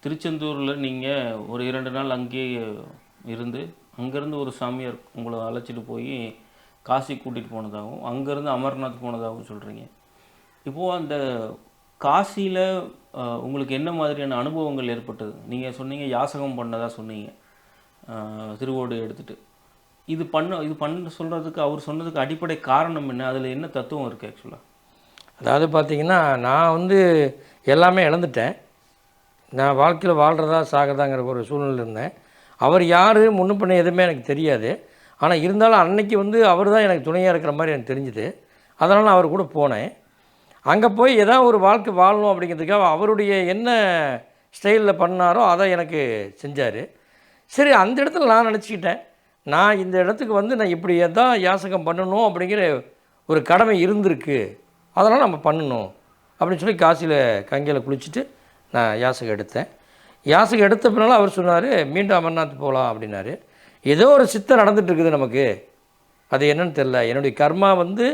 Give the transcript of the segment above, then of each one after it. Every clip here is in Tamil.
திருச்செந்தூரில் நீங்கள் ஒரு 2 நாள் அங்கேயே இருந்து அங்கேருந்து ஒரு சாமியார் உங்களை அழைச்சிட்டு போய் காசி கூட்டிகிட்டு போனதாகவும் அங்கேருந்து அமர்நாத் போனதாகவும் சொல்கிறீங்க. இப்போது அந்த காசியில் உங்களுக்கு என்ன மாதிரியான அனுபவங்கள் ஏற்பட்டது? நீங்கள் சொன்னீங்க யாசகம் பண்ணதாக சொன்னீங்க, திருவோடு எடுத்துகிட்டு. இது பண்ண சொல்கிறதுக்கு அவர் சொன்னதுக்கு அடிப்படை காரணம் என்ன? அதில் என்ன தத்துவம் இருக்குது ஆக்சுவலாக? அதாவது பார்த்திங்கன்னா, நான் வந்து எல்லாமே இழந்துட்டேன். நான் வாழ்க்கையில் வாழ்கிறதா சாகிறதாங்கிற ஒரு சூழ்நிலை இருந்தேன். அவர் யார் முன்ன பின்ன எதுவுமே எனக்கு தெரியாது. ஆனால் இருந்தாலும் அன்னைக்கு வந்து அவர் தான் எனக்கு துணையாக இருக்கிற மாதிரி எனக்கு தெரிஞ்சுது. அதனால் நான் அவர் கூட போனேன். அங்கே போய் ஏதாவது ஒரு வாழ்க்கை வாழணும் அப்படிங்கிறதுக்காக அவருடைய என்ன ஸ்டைலில் பண்ணாரோ அதை எனக்கு செஞ்சார். சரி, அந்த இடத்துல நான் நினச்சிக்கிட்டேன், நான் இந்த இடத்துக்கு வந்து நான் இப்படி தான் யாசகம் பண்ணணும் அப்படிங்கிற ஒரு கடமை இருந்திருக்கு, அதனால் நம்ம பண்ணணும் அப்படின்னு சொல்லி காசியில் கங்கையில் குளிச்சுட்டு நான் யாசகம் எடுத்தேன். யாசகம் எடுத்த பின்னால் அவர் சொன்னார், மீண்டும் அமர்நாத் போகலாம் அப்படின்னாரு. ஏதோ ஒரு சித்தம் நடந்துகிட்ருக்குது நமக்கு, அது என்னன்னு தெரில. என்னுடைய கர்மா வந்து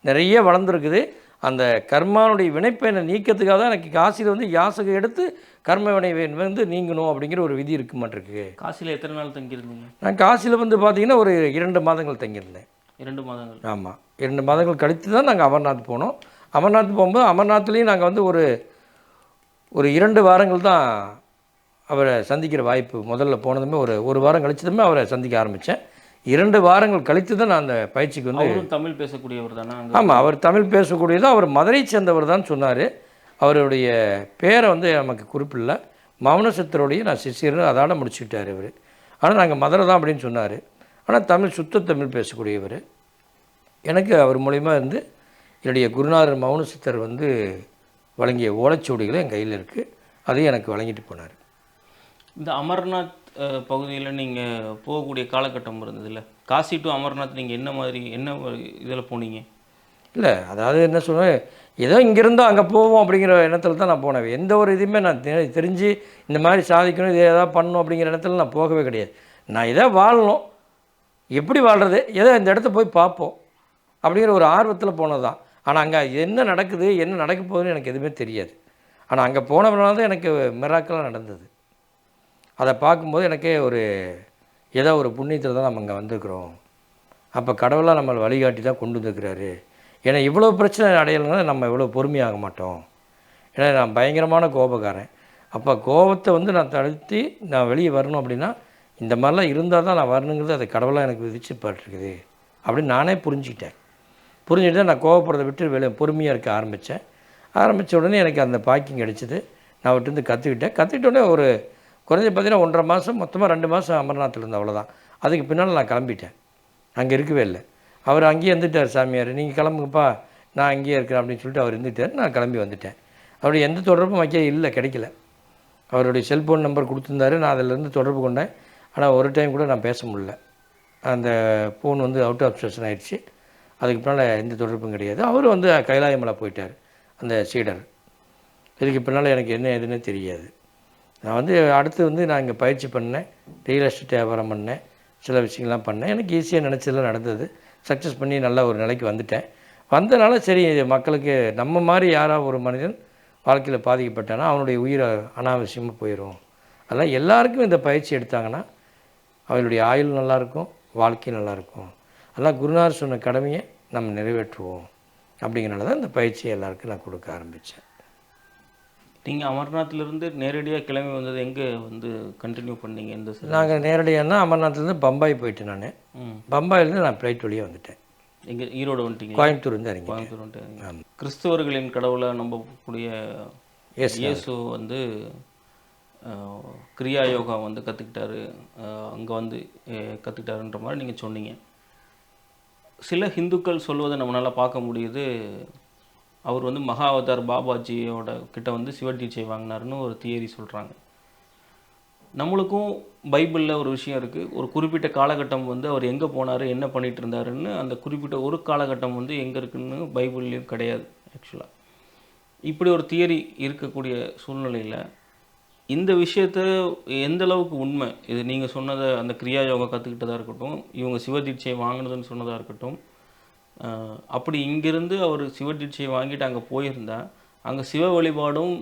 நிறைய வளர்ந்துருக்குது. அந்த கர்மானுடைய வினைப்பயனை நீக்கிறதுக்காக தான் எனக்கு காசியில் வந்து யாசகம் எடுத்து கர்ம வினை வந்து நீங்கணும் அப்படிங்கிற ஒரு விதி இருக்க மாட்டிருக்கு. காசியில் எத்தனை நாள் தங்கியிருந்தீங்க? நான் காசியில் வந்து பார்த்திங்கன்னா ஒரு 2 மாதங்கள் தங்கியிருந்தேன். 2 மாதங்கள்? ஆமாம், 2 மாதங்கள் கழித்து தான் நாங்கள் அமர்நாத் போனோம். அமர்நாத் போகும்போது அமர்நாத்லேயும் நாங்கள் வந்து ஒரு 2 வாரங்கள் தான் அவரை சந்திக்கிற வாய்ப்பு. முதல்ல போனதுமே ஒரு வாரம் கழிச்சதுமே அவரை சந்திக்க ஆரம்பித்தேன். 2 வாரங்கள் கழித்து தான் நான் அந்த பயிற்சிக்கு வந்து. அவரும் தமிழ் பேசக்கூடியவர் தானே? ஆமாம், அவர் தமிழ் பேசக்கூடியதான். அவர் மதுரை சேர்ந்தவர் தான் சொன்னார். அவருடைய பேரை வந்து நமக்கு குறிப்பிடல. மௌன சித்தருடைய நான் சிஷியர்னு அதோட முடிச்சுக்கிட்டார் இவர். ஆனால் நாங்கள் மதுரை தான் அப்படின்னு சொன்னார். ஆனால் தமிழ் சுத்த தமிழ் பேசக்கூடியவர். எனக்கு அவர் மூலிமா இருந்து என்னுடைய குருநாதர் மௌன சித்தர் வந்து வழங்கிய ஓலைச்சுவடிகளும் என் கையில் இருக்குது. அதையும் எனக்கு வழங்கிட்டு போனார். இந்த அமர்நாத் பகுதியில் நீங்கள் போகக்கூடிய காலகட்டம் இருந்ததில்ல, காசி டு அமர்நாத் நீங்கள் என்ன இதில் போனீங்க? இல்லை, அதாவது என்ன சொல்லுவேன், ஏதோ இங்கேருந்தோ அங்கே போவோம் அப்படிங்கிற எண்ணத்தில் தான் நான் போனேன். எந்த ஒரு இதுவுமே நான் தெரிஞ்சு இந்த மாதிரி சாதிக்கணும், இதை எதாவது பண்ணணும் அப்படிங்கிற இடத்துல நான் போகவே கிடையாது. நான் எதோ வாழணும், எப்படி வாழ்கிறது, ஏதோ இந்த இடத்த போய் பார்ப்போம் அப்படிங்கிற ஒரு ஆர்வத்தில் போனது தான். ஆனால் அங்கே என்ன நடக்குது, என்ன நடக்க போகுதுன்னு எனக்கு எதுவுமே தெரியாது. ஆனால் அங்கே போனதுனால தான் எனக்கு மிராக்கலாக நடந்தது. அதை பார்க்கும்போது எனக்கே ஏதோ ஒரு புண்ணியத்தில் தான் நம்ம அங்கே வந்திருக்கிறோம். அப்போ கடவுளாக நம்மளை வழிகாட்டி தான் கொண்டு வந்துருக்கிறாரு. ஏன்னா இவ்வளோ பிரச்சனை அடையலைன்னா நம்ம இவ்வளோ பொறுமையாக மாட்டோம். ஏன்னா நான் பயங்கரமான கோபக்காரன். அப்போ கோபத்தை வந்து நான் தடுத்து நான் வெளியே வரணும் அப்படின்னா இந்த மாதிரிலாம் இருந்தால் தான் நான் வரணுங்கிறது அதை கடவுளாக எனக்கு விதிச்சு பட்டிருக்குது அப்படின்னு நானே புரிஞ்சுக்கிட்டு நான் கோவப்படுறதை விட்டு பொறுமையாக இருக்க ஆரம்பித்த உடனே எனக்கு அந்த பாக்கிங் கிடச்சிது. நான் விட்டு கற்றுக்கிட்ட உடனே ஒரு குறைஞ்ச பார்த்தீங்கன்னா 1.5 மாதம், மொத்தமாக 2 மாதம் அமர்நாத்தில் இருந்தேன், அவ்வளோதான். அதுக்கு பின்னால் நான் கிளம்பிட்டேன், அங்கே இருக்கவே இல்லை. அவர் அங்கேயே இருந்துட்டார் சாமியார். நீங்கள் கிளம்புங்கப்பா, நான் அங்கேயே இருக்கிறேன் அப்படின்னு சொல்லிட்டு அவர் இருந்துட்டார். நான் கிளம்பி வந்துட்டேன். அவருடைய எந்த தொடர்பும் வைக்க இல்லை, கிடைக்கல. அவருடைய செல்ஃபோன் நம்பர் கொடுத்துருந்தாரு, நான் அதிலேருந்து தொடர்பு கொண்டேன். ஆனால் ஒரு டைம் கூட நான் பேச முடியல. அந்த ஃபோன் வந்து அவுட் ஆஃப் ஸ்டேஷன் ஆகிடுச்சு. அதுக்கு பின்னால் எந்த தொடர்பும் கிடையாது. அவர் வந்து கைலாயமலை போயிட்டார், அந்த சீடர். இதுக்கு பின்னால் எனக்கு என்ன எதுன்னு தெரியாது. நான் வந்து அடுத்து வந்து நான் இங்கே பயிற்சி பண்ணேன், ரியல் எஸ்டேட் வியாபாரம் பண்ணேன், சில விஷயங்கள்லாம் பண்ணேன். எனக்கு ஈஸியாக நினச்சதெல்லாம் நடந்தது. சக்ஸஸ் பண்ணி நல்ல ஒரு நிலைக்கு வந்துட்டேன். வந்தனால சரி, மக்களுக்கு நம்ம மாதிரி யாராவது ஒரு மனிதன் வாழ்க்கையில் பாதிக்கப்பட்டானா அவனுடைய உயிரை அனாவசியமாக போயிடும். அதனால் எல்லாருக்கும் இந்த பயிற்சி எடுத்தாங்கன்னா அவளுடைய ஆயுள் நல்லாயிருக்கும், வாழ்க்கை நல்லாயிருக்கும். அதெல்லாம் குருநாதர் சொன்ன கடமையை நம்ம நிறைவேற்றுவோம் அப்படிங்கிறனால தான் இந்த பயிற்சியை எல்லாருக்கும் நான் கொடுக்க ஆரம்பித்தேன். நீங்கள் அமர்நாத்திலேருந்து நேரடியாக கிளம்பி வந்தது எங்கே வந்து கண்டினியூ பண்ணீங்க? எந்த சார்? நாங்கள் நேரடியானா அமர்நாத்லேருந்து பம்பாய் போயிட்டு நான் பம்பாயிலேருந்து நான் ஃப்ளைட் வழியாக வந்துட்டேன். எங்கே? ஈரோடு வந்துட்டீங்க? கோயம்புத்தூர் வந்து இறங்கி. கோயம்புத்தூர் வந்துட்டு. கிறிஸ்தவர்களின் கடவுளை நம்பக்கூடிய இயேசு வந்து கிரியா யோகா வந்து கற்றுக்கிட்டாரு, அங்கே வந்து கற்றுக்கிட்டாருன்ற மாதிரி நீங்கள் சொன்னீங்க. சில ஹிந்துக்கள் சொல்வதை நம்மளால் பார்க்க முடியுது, அவர் வந்து மகாவதார் பாபாஜியோட கிட்ட வந்து சிவதீட்சை வாங்கினாருன்னு ஒரு தியரி சொல்கிறாங்க. நம்மளுக்கும் பைபிளில் ஒரு விஷயம் இருக்குது, ஒரு குறிப்பிட்ட காலகட்டம் வந்து அவர் எங்கே போனார், என்ன பண்ணிகிட்டு இருந்தாருன்னு அந்த குறிப்பிட்ட ஒரு காலகட்டம் வந்து எங்கே இருக்குன்னு பைபிள்லேயும் கிடையாது ஆக்சுவலாக. இப்படி ஒரு தியரி இருக்கக்கூடிய சூழ்நிலையில் இந்த விஷயத்தை எந்த அளவுக்கு உண்மை, இது நீங்கள் சொன்னதை அந்த கிரியா யோகா கற்றுக்கிட்டதாக இருக்கட்டும், இவங்க சிவதீட்சை வாங்கினதுன்னு சொன்னதாக இருக்கட்டும், அப்படி இங்கேருந்து அவர் சிவதீட்சையை வாங்கிட்டு அங்கே போயிருந்தால் அங்கே சிவ வழிபாடும்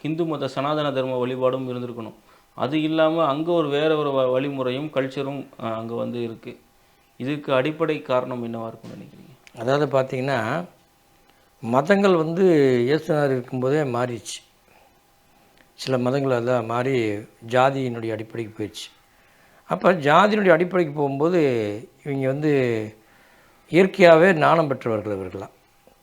ஹிந்து மத சனாதன தர்ம வழிபாடும் இருந்திருக்கணும். அது இல்லாமல் அங்கே ஒரு வேற ஒரு வழிமுறையும் கல்ச்சரும் அங்கே வந்து இருக்குது. இதுக்கு அடிப்படை காரணம் என்னவாக இருக்கும்னு நினைக்கிறீங்க? அதாவது பார்த்திங்கன்னா, மதங்கள் வந்து இயேசுநாதர் இருக்கும்போதே மாறிடுச்சு. சில மதங்கள் எல்லாம் மாறி ஜாதியினுடைய அடிப்படைக்கு போயிடுச்சு. அப்போ ஜாதியினுடைய அடிப்படைக்கு போகும்போது இவங்க வந்து இயற்கையாகவே நாணம் பெற்றவர்கள் இவர்களாம்.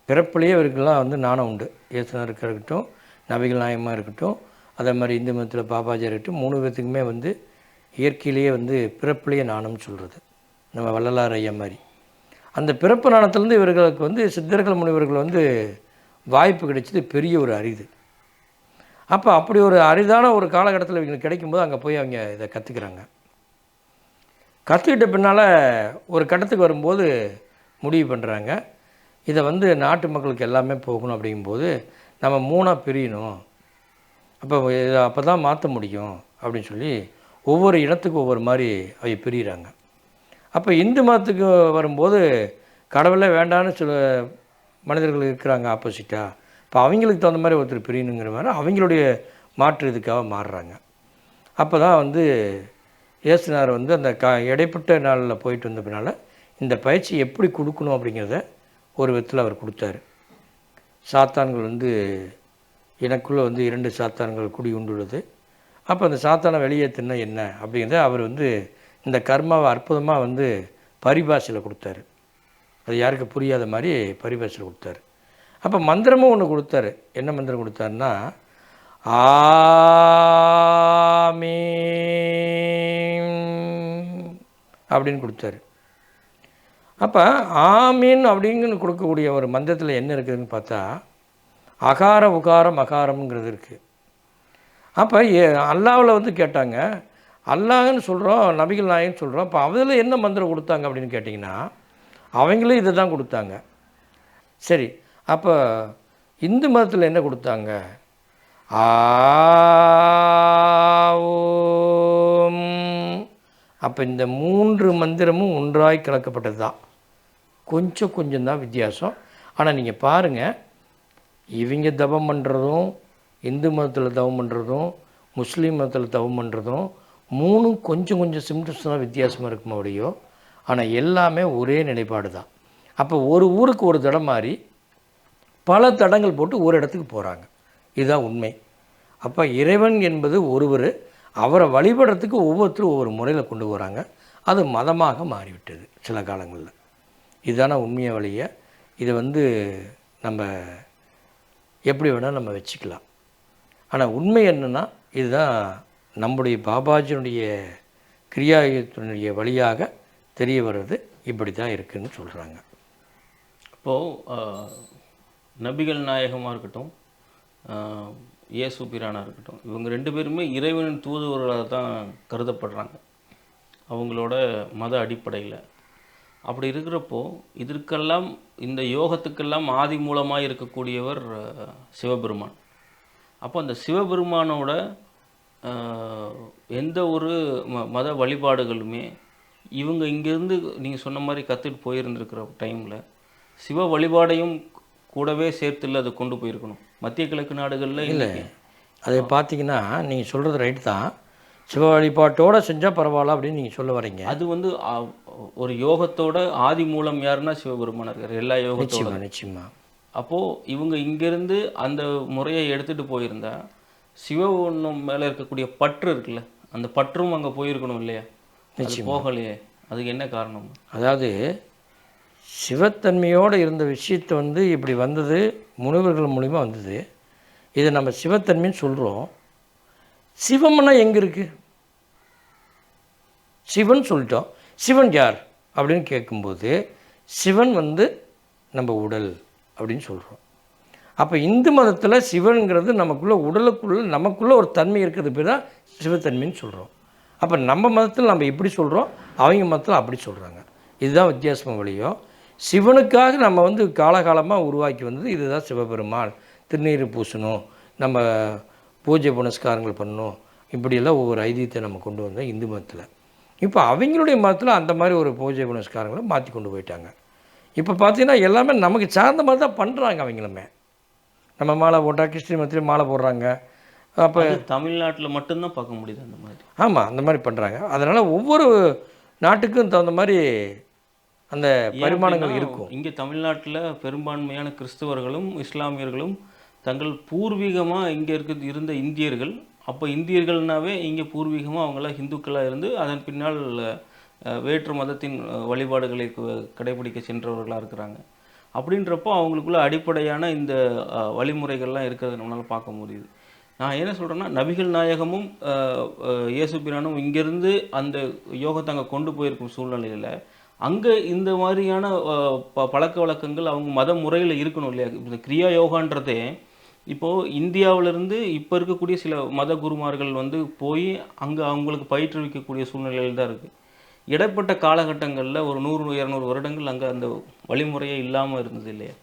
பிறப்பிலேயே இவர்கள்லாம் வந்து நாணம் உண்டு. இயேசுநாதருக்கு இருக்கட்டும், நபிகள் நாயகமாக இருக்கட்டும், அதே மாதிரி இந்து மதத்தில் பாபாஜியாக இருக்கட்டும், 3 பேர்த்துக்குமே வந்து இயற்கையிலேயே வந்து பிறப்பிலேயே நாணம்னு சொல்கிறது. நம்ம வள்ளலார் ஐயா மாதிரி அந்த பிறப்பு நாணத்துலேருந்து இவர்களுக்கு வந்து சித்தர்கள் முனிவர்கள் வந்து வாய்ப்பு கிடைச்சது பெரிய ஒரு அரிது. அப்போ அப்படி ஒரு அரிதான ஒரு காலகட்டத்தில் இவங்களுக்கு கிடைக்கும்போது அங்கே போய் அவங்க இதை கற்றுக்குறாங்க. கற்றுக்கிட்ட பின்னால் ஒரு கட்டத்துக்கு வரும்போது முடிவு பண்ணுறாங்க, இதை வந்து நாட்டு மக்களுக்கு எல்லாமே போகணும். அப்படிங்கும்போது நம்ம 3ஆக பிரியணும், அப்போ தான் மாற்ற முடியும் அப்படின்னு சொல்லி ஒவ்வொரு இனத்துக்கும் ஒவ்வொரு மாதிரி அவங்க பிரிகிறாங்க. அப்போ இந்து மதத்துக்கு வரும்போது கடவுளே வேண்டான்னு சில மனிதர்கள் இருக்கிறாங்க ஆப்போசிட்டாக. இப்போ அவங்களுக்கு தகுந்த மாதிரி ஒருத்தர் பிரியணுங்கிற மாதிரி அவங்களுடைய மாற்று இதுக்காக மாறுறாங்க. அப்போ தான் வந்து இயேசுநாதர் வந்து அந்த இடைப்பட்ட நாளில் போயிட்டு வந்த பின்னால் இந்த பயிற்சி எப்படி கொடுக்கணும் அப்படிங்கிறத ஒரு விதத்தில் அவர் கொடுத்தாரு. சாத்தான்கள் வந்து எனக்குள்ளே வந்து 2 சாத்தான்கள் குடி உண்டுள்ளது. அப்போ அந்த சாத்தானை வெளியேற்றினா என்ன அப்படிங்கிறத அவர் வந்து இந்த கர்மாவை அற்புதமாக வந்து பரிபாஷையில் கொடுத்தாரு. அது யாருக்கு புரியாத மாதிரி பரிபாஷையில் கொடுத்தாரு. அப்போ மந்திரமும் ஒன்று கொடுத்தாரு. என்ன மந்திரம் கொடுத்தாருன்னா, ஆமீன் அப்படின்னு கொடுத்தாரு. அப்போ ஆமீன் அப்படின்னு கொடுக்கக்கூடிய ஒரு மந்திரத்தில் என்ன இருக்குதுன்னு பார்த்தா, அகார உகாரம் அகாரம்ங்கிறது இருக்குது. அப்போ அல்லாவில் வந்து கேட்டாங்க, அல்லாஹ்னு சொல்கிறோம், நபிகள் நாயகன்னு சொல்கிறோம், அப்போ அதில் என்ன மந்திரம் கொடுத்தாங்க அப்படின்னு கேட்டிங்கன்னா, அவங்களும் இதை தான் கொடுத்தாங்க. சரி, அப்போ இந்து மதத்தில் என்ன கொடுத்தாங்க? ஆம். அப்போ இந்த 3 மந்திரமும் ஒன்றாய் கலக்கப்பட்டது தான். கொஞ்சம் கொஞ்சம் தான் வித்தியாசம். ஆனால் நீங்கள் பாருங்கள், இவங்க தவம் பண்ணுறதும் இந்து மதத்தில் தவம் பண்ணுறதும் முஸ்லீம் மதத்தில் தவம் பண்ணுறதும் 3ம் கொஞ்சம் கொஞ்சம் சிம்டம்ஸ் தான் வித்தியாசமாக இருக்குமா அப்படியோ, ஆனால் எல்லாமே ஒரே நிலைப்பாடு தான். அப்போ ஒரு ஊருக்கு ஒரு தடம் மாதிரி பல தடங்கள் போட்டு ஒரு இடத்துக்கு போகிறாங்க. இதுதான் உண்மை. அப்போ இறைவன் என்பது ஒருவர், அவரை வழிபடுறதுக்கு ஒவ்வொருத்தரும் ஒவ்வொரு முறையில் கொண்டு போகிறாங்க. அது மதமாக மாறிவிட்டது சில காலங்களில். இதுதான உண்மையை வழிய. இதை வந்து நம்ம எப்படி வேணால் நம்ம வச்சுக்கலாம். ஆனால் உண்மை என்னென்னா, இதுதான் நம்முடைய பாபாஜியினுடைய கிரியாயத்தினுடைய வழியாக தெரிய வர்றது இப்படி தான் இருக்குதுன்னு சொல்கிறாங்க. இப்போது நபிகள் நாயகமாக இருக்கட்டும், இயேசு பிரானாக இருக்கட்டும், இவங்க 2 பேருமே இறைவனின் தூதுவர்களாக தான் கருதப்படுறாங்க அவங்களோட மத அடிப்படையில். அப்படி இருக்கிறப்போ இதற்கெல்லாம், இந்த யோகத்துக்கெல்லாம் ஆதி மூலமாக இருக்கக்கூடியவர் சிவபெருமான். அப்போ அந்த சிவபெருமானோட எந்த ஒரு மத வழிபாடுகளுமே இவங்க இங்கேருந்து நீங்கள் சொன்ன மாதிரி கற்றுட்டு போயிருந்துருக்கிற டைமில் சிவ வழிபாடையும் கூடவே சேர்த்துல அதை கொண்டு போயிருக்கணும். மத்திய கிழக்கு நாடுகளில் இல்லை, அதை பார்த்தீங்கன்னா நீங்கள் சொல்கிறது ரைட்டு தான். சிவ வழிபாட்டோடு செஞ்சால் பரவாயில்ல அப்படின்னு நீங்கள் சொல்ல வரீங்க. அது வந்து ஒரு யோகத்தோட ஆதி மூலம் யாருன்னா சிவபெருமான் இருக்கார், எல்லா யோகத்தோட. நிச்சயமாக. அப்போது இவங்க இங்கேருந்து அந்த முறையை எடுத்துகிட்டு போயிருந்தா சிவன் மேலே இருக்கக்கூடிய பற்று இருக்குல்ல, அந்த பற்றும் அங்கே போயிருக்கணும் இல்லையா? நிச்சயம் போகலையே. அதுக்கு என்ன காரணம்? அதாவது சிவத்தன்மையோடு இருந்த விஷயத்தை வந்து இப்படி வந்தது முனிவர்கள் மூலிமா வந்தது. இதை நம்ம சிவத்தன்மைன்னு சொல்கிறோம். சிவம்னா எங்கே இருக்குது? சிவன் சொல்லிட்டோம். சிவன் யார் அப்படின்னு கேட்கும்போது சிவன் வந்து நம்ம உடல் அப்படின்னு சொல்கிறோம். அப்போ இந்து மதத்தில் சிவனுங்கிறது நமக்குள்ளே உடலுக்குள்ளே நமக்குள்ளே ஒரு தன்மை இருக்கிறது பேர் தான் சிவத்தன்மைன்னு சொல்கிறோம். அப்போ நம்ம மதத்தில் நம்ம இப்படி சொல்கிறோம், அவங்க மதத்தில் அப்படி சொல்கிறாங்க. இதுதான் வித்தியாசமாக வழியோ. சிவனுக்காக நம்ம வந்து காலகாலமாக உருவாக்கி வந்தது இதுதான் சிவபெருமான். திருநீர் பூசணும், நம்ம பூஜை புனஸ்காரங்கள் பண்ணணும், இப்படியெல்லாம் ஒவ்வொரு ஐதீகத்தை நம்ம கொண்டு வந்தோம் இந்து மதத்தில். இப்போ அவங்களுடைய மதத்தில் அந்த மாதிரி ஒரு பூஜை புனஸ்காரங்களை மாற்றி கொண்டு போயிட்டாங்க. இப்போ பார்த்தீங்கன்னா எல்லாமே நமக்கு சார்ந்த மாதிரி தான் பண்ணுறாங்க அவங்களுமே. நம்ம மாலை போட்டால் கிறிஸ்டின் மதத்துலேயும் மாலை போடுறாங்க. அப்போ அது தமிழ்நாட்டில் மட்டும்தான் பார்க்க முடியுது அந்த மாதிரி. ஆமாம், அந்த மாதிரி பண்ணுறாங்க. அதனால் ஒவ்வொரு நாட்டுக்கும் தகுந்த மாதிரி அந்த பரிமாணங்கள் இருக்கும். இங்கே தமிழ்நாட்டில் பெரும்பான்மையான கிறிஸ்தவர்களும் இஸ்லாமியர்களும் தங்கள் பூர்வீகமாக இங்கே இருந்த இந்தியர்கள், அப்போ இந்தியர்கள்னாவே இங்கே பூர்வீகமாக அவங்களாம் ஹிந்துக்களாக இருந்து அதன் பின்னால் வேற்று மதத்தின் வழிபாடுகளை கடைபிடிக்க சென்றவர்களாக இருக்கிறாங்க. அப்படின்றப்போ அவங்களுக்குள்ள அடிப்படையான இந்த வழிமுறைகள்லாம் இருக்கிறத நம்மளால் பார்க்க முடியுது. நான் என்ன சொல்கிறேன்னா, நபிகள் நாயகமும் இயேசு பிரானும் இங்கேருந்து அந்த யோகத்தை அங்கே கொண்டு போயிருக்கும் சூழ்நிலையில் அங்கே இந்த மாதிரியான பழக்க வழக்கங்கள் அவங்க மத முறையில் இருக்கணும் இல்லையா? இந்த கிரியா யோகான்றதே இப்போது இந்தியாவிலிருந்து இப்போ இருக்கக்கூடிய சில மத குருமார்கள் வந்து போய் அங்கே அவங்களுக்கு பயிற்றுவிக்கக்கூடிய சூழ்நிலையில் தான் இருக்குது. இடைப்பட்ட காலகட்டங்களில் ஒரு 100-200 வருடங்கள் அங்கே அந்த வழிமுறையே இல்லாமல் இருந்தது இல்லையா?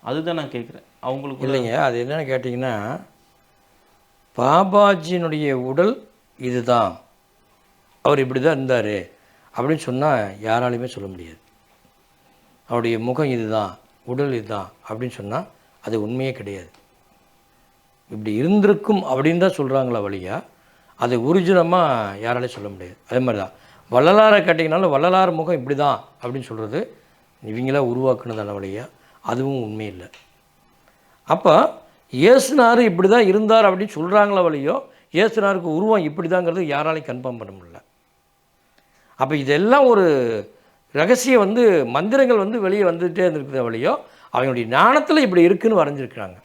அதுதான் நான் கேட்குறேன். அவங்களுக்கு இல்லைங்க, அது என்னென்னு கேட்டிங்கன்னா, பாபாஜியினுடைய உடல் இதுதான், அவர் இப்படி தான் இருந்தார் அப்படின்னு சொன்னால் யாராலையுமே சொல்ல முடியாது. அவருடைய முகம் இதுதான், உடல் இதுதான் அப்படின்னு சொன்னால் அது உண்மையே கிடையாது. இப்படி இருந்திருக்கும் அப்படின்னு தான் சொல்கிறாங்களா வழியா, அது ஊர்ஜிதமாக யாராலையும் சொல்ல முடியாது. அதே மாதிரி தான் வள்ளலாரை கேட்டிங்கனாலும் வள்ளலார் முகம் இப்படி தான் அப்படின்னு சொல்கிறது இவங்களா உருவாக்குனதான வழியா, அதுவும் உண்மை இல்லை. அப்போ இயேசுனார் இப்படி தான் இருந்தார் அப்படின்னு சொல்கிறாங்களா வழியோ, இயேசுனாருக்கு உருவம் இப்படி தாங்கிறது யாராலையும் கன்ஃபார்ம் பண்ண முடியல. அப்போ இதெல்லாம் ஒரு ரகசியம் வந்து மந்திரங்கள் வந்து வெளியே வந்துகிட்டே இருந்திருக்குது வழியோ, அவங்களுடைய ஞானத்தில் இப்படி இருக்குதுன்னு வரைஞ்சிருக்கிறாங்க.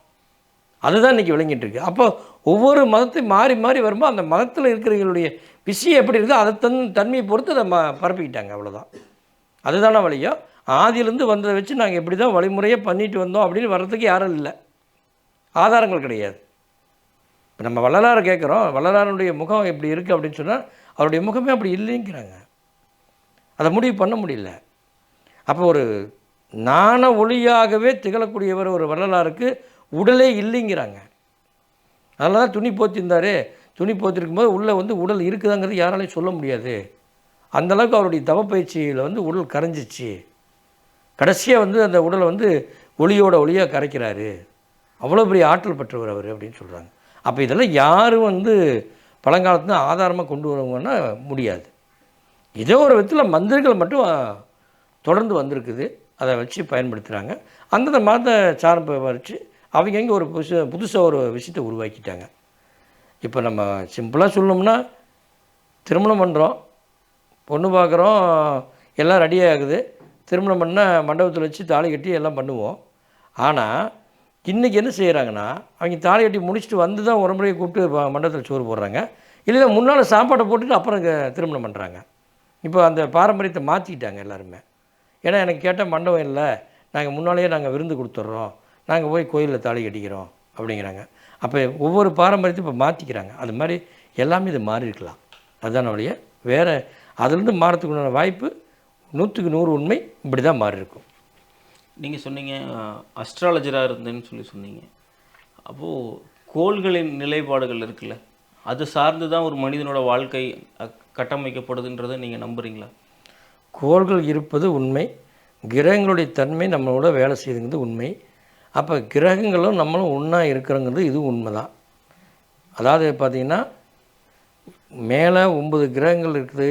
அதுதான் இன்றைக்கி விளங்கிட்டு இருக்கு. அப்போ ஒவ்வொரு மதத்தை மாறி மாறி வரும்போது அந்த மதத்தில் இருக்கிறவங்களுடைய விஷயம் எப்படி இருக்குதோ அதை தன்மையை பொறுத்து அதை பரப்பிக்கிட்டாங்க, அவ்வளோதான். அதுதானே வழியோ. ஆதியிலேருந்து வந்ததை வச்சு நாங்கள் இப்படி தான் வழிமுறையாக பண்ணிட்டு வந்தோம் அப்படின்னு வர்றதுக்கு யாரும் இல்லை, ஆதாரங்கள் கிடையாது. இப்போ நம்ம வள்ளலாரை கேட்குறோம், வள்ளலாருடைய முகம் எப்படி இருக்குது அப்படின்னு சொன்னால் அவருடைய முகமே அப்படி இல்லைங்கிறாங்க. அதை முடிவு பண்ண முடியல. அப்போ ஒரு ஞான ஒளியாகவே திகழக்கூடியவர் ஒரு வள்ளலாருக்கு உடலே இல்லைங்கிறாங்க. அதனால தான் துணி போத்திருந்தார், துணி போத்திருக்கும்போது உள்ளே வந்து உடல் இருக்குதாங்கிறது யாராலையும் சொல்ல முடியாது. அந்தளவுக்கு அவருடைய தவப்பயிற்சியில் வந்து உடல் கரைஞ்சிச்சு. கடைசியாக வந்து அந்த உடலை வந்து ஒளியோட ஒளியாக கரைக்கிறாரு. அவ்வளோ பெரிய ஆற்றல் பெற்றவர் அவர் அப்படின்னு சொல்கிறாங்க. அப்போ இதெல்லாம் யாரும் வந்து பழங்காலத்தில் ஆதாரமாக கொண்டு வருவாங்கன்னா முடியாது. ஏதோ ஒரு விதத்தில் மந்திரங்கள் மட்டும் தொடர்ந்து வந்திருக்குது, அதை வச்சு பயன்படுத்துகிறாங்க. அந்தந்த மத சார்பை வச்சு அவங்க எங்கே ஒரு புதுசாக ஒரு விஷயத்தை உருவாக்கிட்டாங்க. இப்போ நம்ம சிம்பிளாக சொல்லணும்னா, திருமணம் பண்ணுறோம், பொண்ணு பார்க்குறோம், எல்லாம் ரெடி ஆகுது, திருமணம் பண்ணால் மண்டபத்தில் வச்சு தாலி கட்டி எல்லாம் பண்ணுவோம். ஆனால் இன்றைக்கி என்ன செய்கிறாங்கன்னா, அவங்க தாலி கட்டி முடிச்சுட்டு வந்து தான் ஒரு முறையை கூப்பிட்டு மண்டபத்தில் சோறு போடுறாங்க, இல்லை முன்னால் சாப்பாடை போட்டுட்டு அப்புறம் திருமணம் பண்ணுறாங்க. இப்போ அந்த பாரம்பரியத்தை மாற்றிக்கிட்டாங்க எல்லாருமே. ஏன்னா எனக்கு கேட்டால் மண்டபம் இல்லை, நாங்கள் முன்னாலேயே நாங்கள் விருந்து கொடுத்துட்றோம், நாங்கள் போய் கோயிலில் தாலி கட்டிக்கிறோம் அப்படிங்கிறாங்க. அப்போ ஒவ்வொரு பாரம்பரியத்தையும் இப்போ மாற்றிக்கிறாங்க. அது மாதிரி எல்லாமே இது மாறி இருக்கலாம். அதுதான் வழிய வேறு அதுலேருந்து மாறத்துக்குண்டான வாய்ப்பு 100க்கு 100 உண்மை இப்படி தான் மாறி இருக்கும். நீங்கள் சொன்னீங்க அஸ்ட்ராலஜராக இருந்தேன்னு சொன்னீங்க. அப்போது கோள்களின் நிலைப்பாடுகள் இருக்குல்ல, அது சார்ந்து தான் ஒரு மனிதனோட வாழ்க்கை கட்டமைக்கப்படுதுன்றதை நீங்கள் நம்புகிறீங்களா? கோள்கள் இருப்பது உண்மை, கிரகங்களுடைய தன்மை நம்மளோட வேலை செய்யுதுங்கிறது உண்மை. அப்போ கிரகங்களும் நம்மளும் ஒன்றா இருக்கிறோங்கிறது இது உண்மை தான். அதாவது பார்த்திங்கன்னா, மேலே 9 கிரகங்கள் இருக்குது,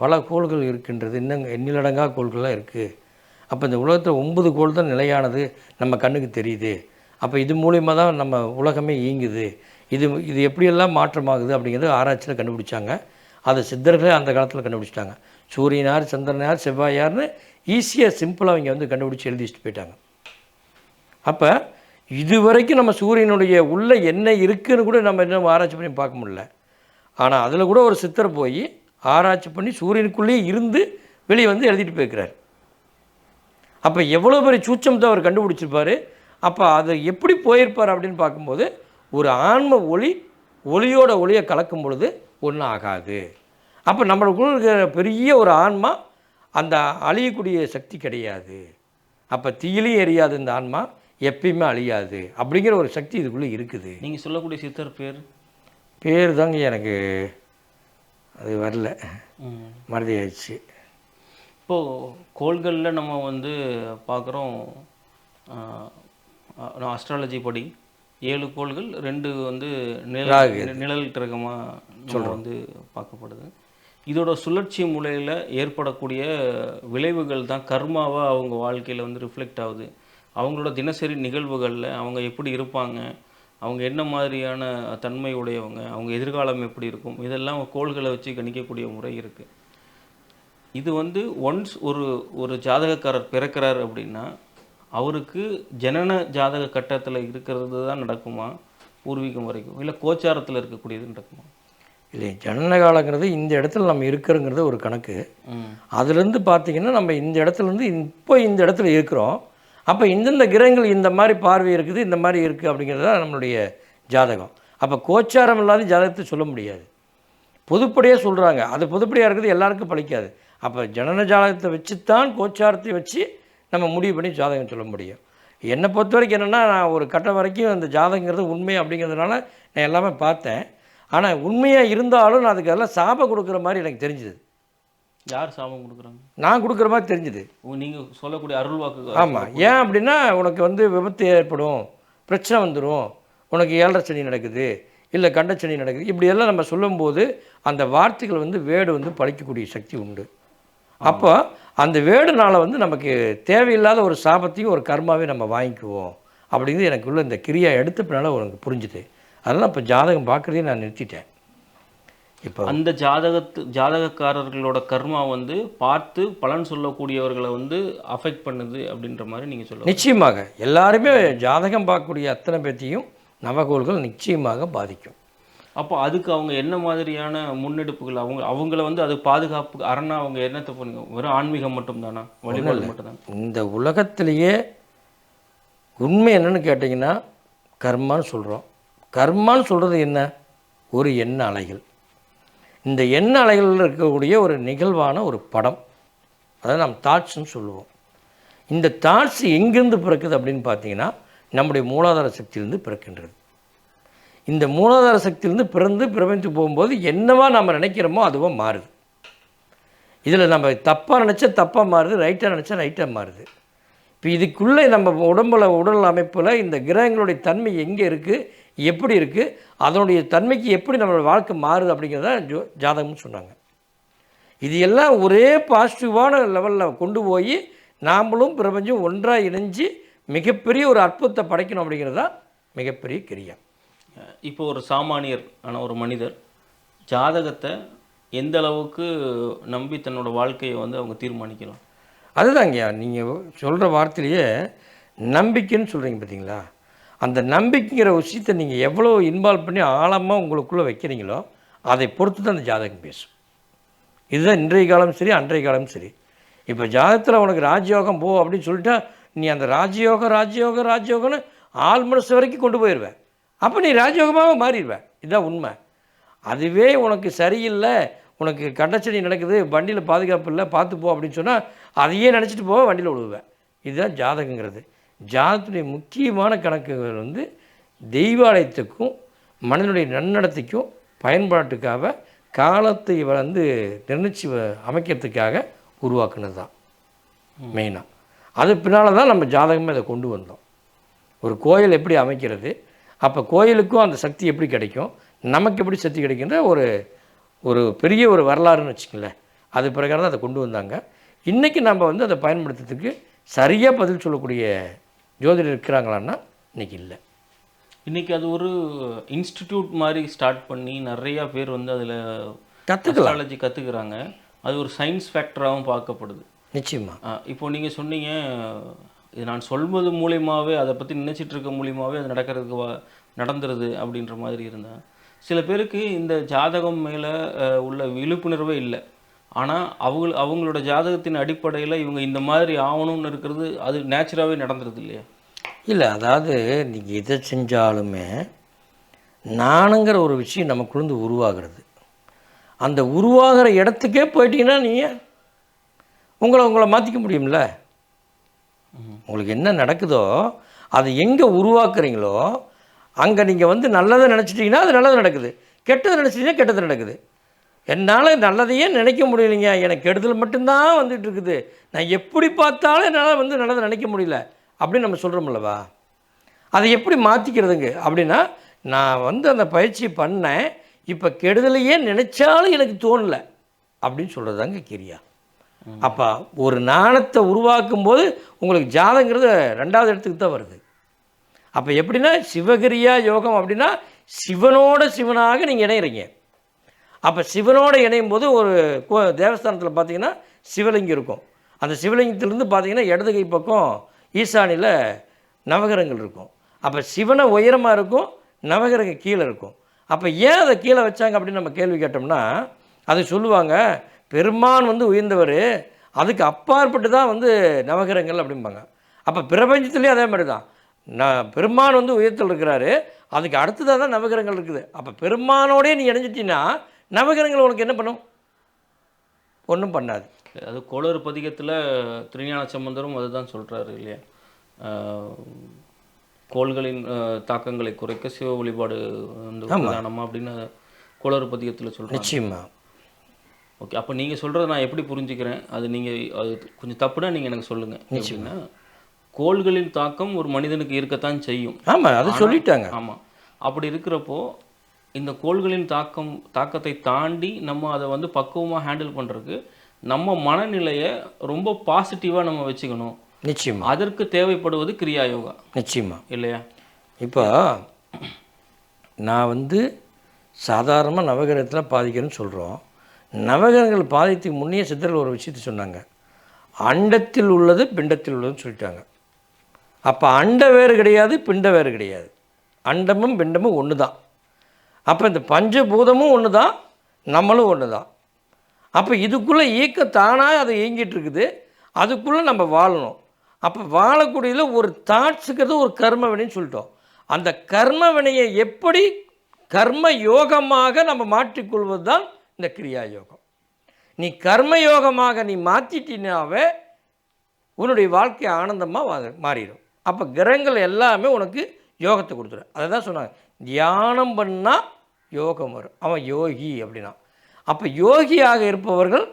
பல கோள்கள் இருக்கின்றது, இன்னும் எண்ணிலடங்கா கோள்கள்லாம் இருக்குது. அப்போ இந்த உலகத்தில் 9 கோள் தான் நிலையானது, நம்ம கண்ணுக்கு தெரியுது. அப்போ இது மூலிமா தான் நம்ம உலகமே இயங்குது. இது எப்படியெல்லாம் மாற்றமாகுது அப்படிங்கிறது ஆராய்ச்சியில் கண்டுபிடிச்சாங்க. அதை சித்தர்களே அந்த காலத்தில் கண்டுபிடிச்சிட்டாங்க. சூரியன் யார், சந்திரன் யார், செவ்வாய் யார்னு ஈஸியாக சிம்பிளாக அவங்க வந்து கண்டுபிடிச்சி எழுதி வச்சுட்டு போயிட்டாங்க. அப்போ இது வரைக்கும் நம்ம சூரியனுடைய உள்ளே என்ன இருக்குதுன்னு கூட நம்ம இன்னும் ஆராய்ச்சி பண்ணி பார்க்க முடியல. ஆனால் அதில் கூட ஒரு சித்தர் போய் ஆராய்ச்சி பண்ணி சூரியனுக்குள்ளேயே இருந்து வெளியே வந்து எழுதிட்டு போயிருக்கிறார். அப்போ எவ்வளோ பெரிய சூட்சமத்தை அவர் கண்டுபிடிச்சிருப்பார். அப்போ அதை எப்படி போயிருப்பார் அப்படின்னு பார்க்கும்போது, ஒரு ஆன்ம ஒளியோட ஒளியை கலக்கும் பொழுது ஒன்றும் ஆகாது. அப்போ நம்மளுக்குள்ள இருக்கிற பெரிய ஒரு ஆன்மா, அந்த அழியக்கூடிய சக்தி கிடையாது. அப்போ தீயிலையும் எரியாது, இந்த ஆன்மா எப்பயுமே அழியாது அப்படிங்கிற ஒரு சக்தி இதுக்குள்ளே இருக்குது. நீங்கள் சொல்லக்கூடிய சித்தர் பேர் தாங்க எனக்கு அது வரல, மறதி ஆயிடுச்சு. இப்போது கோள்களில் நம்ம வந்து பார்க்குறோம், அஸ்ட்ராலஜி படி 7 கோள்கள் 2 வந்து நிழல் கிரகமாக நம்ம வந்து பார்க்கப்படுது. இதோட சுழற்சி முறையில் ஏற்படக்கூடிய விளைவுகள் தான் கர்மாவாக அவங்க வாழ்க்கையில் வந்து ரிஃப்ளெக்ட் ஆகுது. அவங்களோட தினசரி நிகழ்வுகளில் அவங்க எப்படி இருப்பாங்க, அவங்க என்ன மாதிரியான தன்மை உடையவங்க, அவங்க எதிர்காலம் எப்படி இருக்கும், இதெல்லாம் கோள்களை வச்சு கணிக்கக்கூடிய முறை இருக்குது. இது வந்து ஒன்ஸ் ஒரு ஜாதகக்காரர் பிறக்கிறார் அப்படின்னா அவருக்கு ஜனன ஜாதக கட்டத்தில் இருக்கிறது தான் நடக்குமா, பூர்வீகம் வரைக்கும், இல்லை கோச்சாரத்தில் இருக்கக்கூடியது நடக்குமா? இல்லை, ஜனன காலங்கிறது இந்த இடத்துல நம்ம இருக்கிறோங்கிறது ஒரு கணக்கு. அதுலேருந்து பார்த்திங்கன்னா நம்ம இந்த இடத்துலேருந்து இப்போ இந்த இடத்துல இருக்கிறோம். அப்போ இந்தந்த கிரகங்கள் இந்த மாதிரி பார்வை இருக்குது, இந்த மாதிரி இருக்குது அப்படிங்கிறது தான் நம்மளுடைய ஜாதகம். அப்போ கோச்சாரம் இல்லாத ஜாதகத்தை சொல்ல முடியாது. பொதுப்படியாக சொல்கிறாங்க, அது பொதுப்படியாக இருக்குது, எல்லாருக்கும் பழிக்காது. அப்போ ஜனன ஜாதகத்தை வச்சு தான் கோச்சாரத்தை வச்சு நம்ம முடிவு பண்ணி ஜாதகம் சொல்ல முடியும். என்னை பொறுத்த வரைக்கும் என்னென்னா, நான் ஒரு கட்டம் வரைக்கும் அந்த ஜாதகங்கிறது உண்மை அப்படிங்கிறதுனால நான் எல்லாமே பார்த்தேன். ஆனால் உண்மையாக இருந்தாலும் நான் அதுக்கு எல்லாம் சாபம் கொடுக்குற மாதிரி எனக்கு தெரிஞ்சுது. யார் சாபம் கொடுக்குறாங்க? நான் கொடுக்குற மாதிரி தெரிஞ்சுது. நீங்கள் சொல்லக்கூடிய அருள் வாக்கு. ஆமாம். ஏன் அப்படின்னா, உனக்கு வந்து விபத்து ஏற்படும், பிரச்சனை வந்துடும், உனக்கு 7.5 சனி நடக்குது, இல்லை கண்ட சனி நடக்குது, இப்படியெல்லாம் நம்ம சொல்லும்போது அந்த வார்த்தைகள் வந்து வேடு வந்து பழிக்கக்கூடிய சக்தி உண்டு. அப்போ அந்த வேடுனால் வந்து நமக்கு தேவையில்லாத ஒரு சாபத்தையும் ஒரு கர்மாவையும் நம்ம வாங்கிக்குவோம் அப்படிங்கிறது எனக்குள்ள இந்த கிரியா எடுத்த பின்னால் உனக்கு புரிஞ்சுது. அதனால் இப்போ ஜாதகம் பார்க்குறதையும் நான் நிறுத்திட்டேன். இப்போ அந்த ஜாதகக்காரர்களோட கர்மா வந்து பார்த்து பலன் சொல்லக்கூடியவர்களை வந்து அஃபெக்ட் பண்ணுது அப்படின்ற மாதிரி நீங்கள் சொல்லுங்கள். நிச்சயமாக எல்லாருமே ஜாதகம் பார்க்கக்கூடிய அத்தனை பேர்த்தையும் நவகோள்கள் நிச்சயமாக பாதிக்கும். அப்போ அதுக்கு அவங்க என்ன மாதிரியான முன்னெடுப்புகள், அவங்கள வந்து அது பாதுகாப்பு அரணா அவங்க என்னத்தை பண்ணுங்க? வெறும் ஆன்மீகம் மட்டும்தானா, வழிபாடு மட்டும்தான்? இந்த உலகத்திலேயே உண்மை என்னன்னு கேட்டிங்கன்னா கர்மான்னு சொல்கிறோம். கர்மான்னு சொல்கிறது என்ன? ஒரு எண்ண அலைகள். இந்த எண்ண அலைகளில் இருக்கக்கூடிய ஒரு நிகழ்வான ஒரு படம், அதாவது நம்ம தாட்ஸ்ன்னு சொல்லுவோம். இந்த தாட்ஸ் எங்கேருந்து பிறக்குது அப்படின்னு பார்த்தீங்கன்னா நம்முடைய மூலாதார சக்தியிலேருந்து பிறக்கின்றது. இந்த மூலாதார சக்தியிலேருந்து பிறந்து பிரபஞ்சு போகும்போது என்னவா நம்ம நினைக்கிறோமோ அதுவாக மாறுது. இதில் நம்ம தப்பாக நினச்சா தப்பாக மாறுது, ரைட்டாக நினச்சா ரைட்டாக மாறுது. இப்போ இதுக்குள்ளே நம்ம உடல் அமைப்பில் இந்த கிரகங்களுடைய தன்மை எங்கே இருக்குது, எப்படி இருக்குது, அதனுடைய தன்மைக்கு எப்படி நம்மளோட வாழ்க்கை மாறுது அப்படிங்கிறத ஜாதகம்னு சொன்னாங்க. இது எல்லாம் ஒரே பாசிட்டிவான லெவலில் கொண்டு போய் நாமளும் பிரபஞ்சம் ஒன்றாக இணைஞ்சு மிகப்பெரிய ஒரு அற்புதத்தை படைக்கணும் அப்படிங்கிறது தான் மிகப்பெரிய கிரியா. இப்போ ஒரு சாமானியர் ஆனால் ஒரு மனிதர் ஜாதகத்தை எந்த அளவுக்கு நம்பி தன்னோட வாழ்க்கையை வந்து அவங்க தீர்மானிக்கலாம்? அதுதாங்கய்யா, நீங்கள் சொல்கிற வார்த்தையிலேயே நம்பிக்கைன்னு சொல்கிறீங்க பார்த்தீங்களா, அந்த நம்பிக்கைங்கிற விஷயத்தை நீங்கள் எவ்வளோ இன்வால்வ் பண்ணி ஆழமாக உங்களுக்குள்ளே வைக்கிறீங்களோ அதை பொறுத்து தான் அந்த ஜாதகம் பேசும். இதுதான் இன்றைய காலம் சரி, அன்றைய காலம் சரி. இப்போ ஜாதகத்தில் உனக்கு ராஜயோகம் போ அப்படின்னு சொல்லிட்டா நீ அந்த ராஜயோகம்னு ஆள் மனசு வரைக்கும் கொண்டு போயிடுவேன். அப்போ நீ ராஜயோகமாக மாறிடுவேன். இதுதான் உண்மை. அதுவே உனக்கு சரியில்லை, உனக்கு கண்டச்சனி நடக்குது, வண்டியில் பாதுகாப்பு இல்லை, பார்த்து போ அப்படின்னு சொன்னால் அதையே நினச்சிட்டு போக வண்டியில் விடுவேன். இதுதான் ஜாதகங்கிறது. ஜாதகத்துடைய முக்கியமான கணக்குகள் வந்து தெய்வாலயத்துக்கும் மனிதனுடைய நன்னடத்தைக்கும் பயன்பாட்டுக்காக காலத்தை வந்து நிர்ணயிச்சு அமைக்கிறதுக்காக உருவாக்குனது தான் மெயினாக. அது பின்னால் தான் நம்ம ஜாதகமே அதை கொண்டு வந்தோம். ஒரு கோயில் எப்படி அமைக்கிறது, அப்போ கோயிலுக்கும் அந்த சக்தி எப்படி கிடைக்கும், நமக்கு எப்படி சக்தி கிடைக்கின்ற ஒரு பெரிய ஒரு வரலாறுன்னு வச்சுக்கங்களேன். அது பிரகாரம் தான் அதை கொண்டு வந்தாங்க. இன்றைக்கி நம்ம வந்து அதை பயன்படுத்துறதுக்கு சரியாக பதில் சொல்லக்கூடிய ஜோதிடர் இருக்கிறாங்களான்னா இன்றைக்கி இல்லை. இன்றைக்கி அது ஒரு இன்ஸ்டிடியூட் மாதிரி ஸ்டார்ட் பண்ணி நிறையா பேர் வந்து அதில் அஸ்ட்ராலஜி கற்றுக்குறாங்க. அது ஒரு சயின்ஸ் ஃபேக்டராகவும் பார்க்கப்படுது. நிச்சயமாக. இப்போது நீங்கள் சொன்னீங்க, இது நான் சொல்வது மூலியமாகவே, அதை பற்றி நினச்சிட்டு இருக்க மூலியமாகவே அது நடந்துருது அப்படின்ற மாதிரி இருந்தால், சில பேருக்கு இந்த ஜாதகம் மேலே உள்ள விழிப்புணர்வே இல்லை. ஆனால் அவங்களோட ஜாதகத்தின் அடிப்படையில் இவங்க இந்த மாதிரி ஆகணும்னு இருக்கிறது அது நேச்சுராகவே நடந்துருது இல்லையா? இல்லை, அதாவது நீங்கள் எதை செஞ்சாலுமே நானுங்கிற ஒரு விஷயம் நமக்குள்ளேருந்து உருவாகிறது. அந்த உருவாகிற இடத்துக்கே போயிட்டீங்கன்னா நீங்கள் உங்களை மாற்றிக்க முடியும்ல. உங்களுக்கு என்ன நடக்குதோ அது எங்கே உருவாக்குறீங்களோ அங்கே நீங்கள் வந்து நல்லதை நினச்சிட்டிங்கன்னா அது நல்லது நடக்குது, கெட்டது நினச்சிட்டிங்கன்னா கெட்டது நடக்குது. என்னால் நல்லதையே நினைக்க முடியலைங்க, எனக்கு கெடுதல் மட்டும்தான் வந்துட்டு இருக்குது, நான் எப்படி பார்த்தாலும் என்னால் வந்து நல்லதை நினைக்க முடியல அப்படின்னு நம்ம சொல்கிறோம்லவா. அதை எப்படி மாற்றிக்கிறதுங்க அப்படின்னா, நான் வந்து அந்த பயிற்சி பண்ணேன், இப்போ கெடுதலையே நினச்சாலும் எனக்கு தோணல அப்படின்னு சொல்கிறதாங்க கிரியா. அப்போ ஒரு நாணத்தை உருவாக்கும்போது உங்களுக்கு ஜாதங்கிறது 2வது இடத்துக்கு தான் வருது. அப்போ எப்படின்னா சிவகிரியா யோகம் அப்படின்னா சிவனோட சிவனாக நீங்கள் இணையிறீங்க. அப்போ சிவனோடு இணையும் போது ஒரு தேவஸ்தானத்தில் பார்த்தீங்கன்னா சிவலிங்கம் இருக்கும். அந்த சிவலிங்கத்திலேருந்து பார்த்தீங்கன்னா இடது கை பக்கம் ஈசானியில் நவகிரகங்கள் இருக்கும். அப்போ சிவனை உயரமாக இருக்கும், நவகிரகம் கீழே இருக்கும். அப்போ ஏன் அதை கீழே வச்சாங்க அப்படின்னு நம்ம கேள்வி கேட்டோம்னா, அது சொல்லுவாங்க பெருமான் வந்து உயர்ந்தவர், அதுக்கு அப்பாற்பட்டு தான் வந்து நவகிரகங்கள் அப்படிம்பாங்க. அப்போ பிரபஞ்சத்துலேயும் அதே மாதிரி தான், பெருமான் வந்து உயர்த்தல் இருக்கிறாரு, அதுக்கு அடுத்ததாக தான் நவகிரகங்கள் இருக்குது. அப்போ பெருமானோடே நீ இணைஞ்சிட்டின்னா நவகிரகங்கள் உனக்கு என்ன பண்ணும்? ஒன்றும் பண்ணாது. அது கோளறு பதிகத்தில் திருஞான சம்பந்தரும் அதுதான் சொல்கிறாரு இல்லையா? கோள்களின் தாக்கங்களை குறைக்க சிவ வழிபாடு வந்து பிரதானமா அப்படின்னு கோளறு பதிகத்தில் சொல்கிறாங்க. நிச்சயமாக. ஓகே, அப்போ நீங்கள் சொல்கிறத நான் எப்படி புரிஞ்சுக்கிறேன், அது நீங்கள் அது கொஞ்சம் தப்புனா நீங்கள் எனக்கு சொல்லுங்கள். எப்படின்னா கோள்களின் தாக்கம் ஒரு மனிதனுக்கு இருக்கத்தான் செய்யும். ஆமாம், அது சொல்லிட்டாங்க. ஆமாம், அப்படி இருக்கிறப்போ இந்த கோள்களின் தாக்கத்தை தாண்டி நம்ம அதை வந்து பக்குவமாக ஹேண்டில் பண்ணுறதுக்கு நம்ம மனநிலையை ரொம்ப பாசிட்டிவாக நம்ம வச்சுக்கணும். நிச்சயமா அதற்கு தேவைப்படுவது கிரியா யோகா. நிச்சயமா இல்லையா? இப்போ நான் வந்து சாதாரணமாக நவகிரகத்தில் பாதிக்கிறேன்னு சொல்கிறோம். நவகிரகங்கள் பாதித்துக்கு முன்னே சித்தர்கள் ஒரு விஷயத்தை சொன்னாங்க, அண்டத்தில் உள்ளது பிண்டத்தில் உள்ளதுன்னு சொல்லிட்டாங்க. அப்போ அண்ட வேறு கிடையாது, பிண்ட வேறு கிடையாது, அண்டமும் பிண்டமும் ஒன்று தான். அப்போ இந்த பஞ்சபூதமும் ஒன்று தான், நம்மளும் ஒன்று தான். அப்போ இதுக்குள்ளே இயக்கம் தானாக அது இயங்கிட்டு இருக்குது, அதுக்குள்ளே நம்ம வாழணும். அப்போ வாழக்கூடியதில் ஒரு தாட்ஸுக்கிறது ஒரு கர்ம வினைன்னு சொல்லிட்டோம். அந்த கர்ம வினையை எப்படி கர்ம யோகமாக நம்ம மாற்றிக்கொள்வது தான் இந்த கிரியா யோகம். நீ கர்ம யோகமாக நீ மாற்றிட்டினாவே உன்னுடைய வாழ்க்கை ஆனந்தமாக மாறிடும். அப்போ கிரகங்கள் எல்லாமே உனக்கு யோகத்தை கொடுத்துரும். அதை தான் சொன்னாங்க, தியானம் பண்ணால் யோகம் வரும், அவன் யோகி அப்படின்னா. அப்போ யோகியாக இருப்பவர்கள்